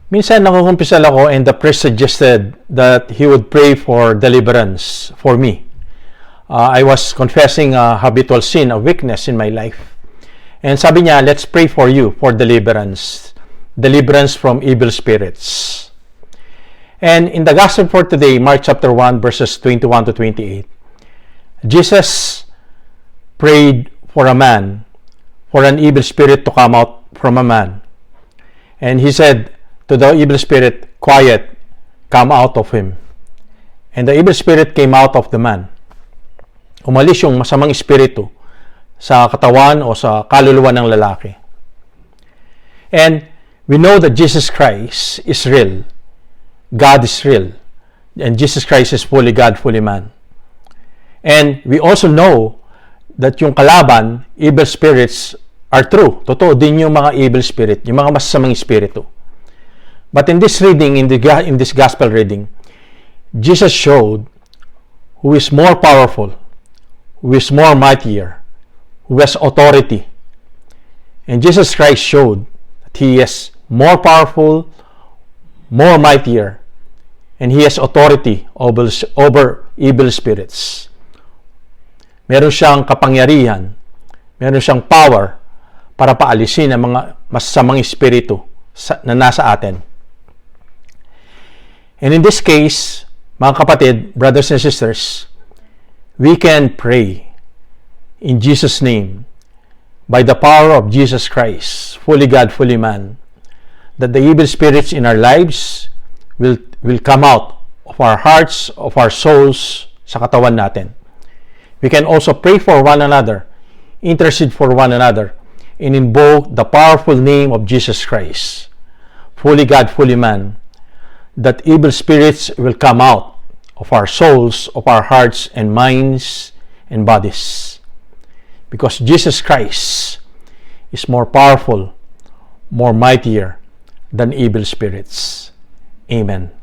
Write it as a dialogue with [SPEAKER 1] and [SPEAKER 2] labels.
[SPEAKER 1] Minsan nakukumpisal ako and the priest suggested that he would pray for deliverance for me. I was confessing a habitual sin, a weakness in my life. And sabi niya, let's pray for you for deliverance. Deliverance from evil spirits. And in the gospel for today, Mark chapter 1, verses 21 to 28, Jesus prayed for a man, for an evil spirit to come out from a man. And he said to the evil spirit, quiet, come out of him. And the evil spirit came out of the man. Umalis yung masamang espiritu sa katawan o sa kaluluwa ng lalaki. And we know that Jesus Christ is real. God is real. And Jesus Christ is fully God, fully man. And we also know that yung kalaban, evil spirits, are true. Totoo din yung mga evil spirit, yung mga masasamang espiritu. But in this reading, in this gospel reading, Jesus showed who is more powerful, who is more mightier, who has authority. And Jesus Christ showed that He is more powerful, more mightier, and He has authority over evil spirits. Meron siyang kapangyarihan, meron siyang power para paalisin ang mga masasamang espiritu na nasa atin. And in this case, mga kapatid, brothers and sisters, we can pray in Jesus' name by the power of Jesus Christ, fully God, fully man, that the evil spirits in our lives will come out of our hearts, of our souls, sa katawan natin. We can also pray for one another, intercede for one another, and invoke the powerful name of Jesus Christ, fully God, fully man, that evil spirits will come out of our souls, of our hearts and minds and bodies. Because Jesus Christ is more powerful, more mightier than evil spirits. Amen.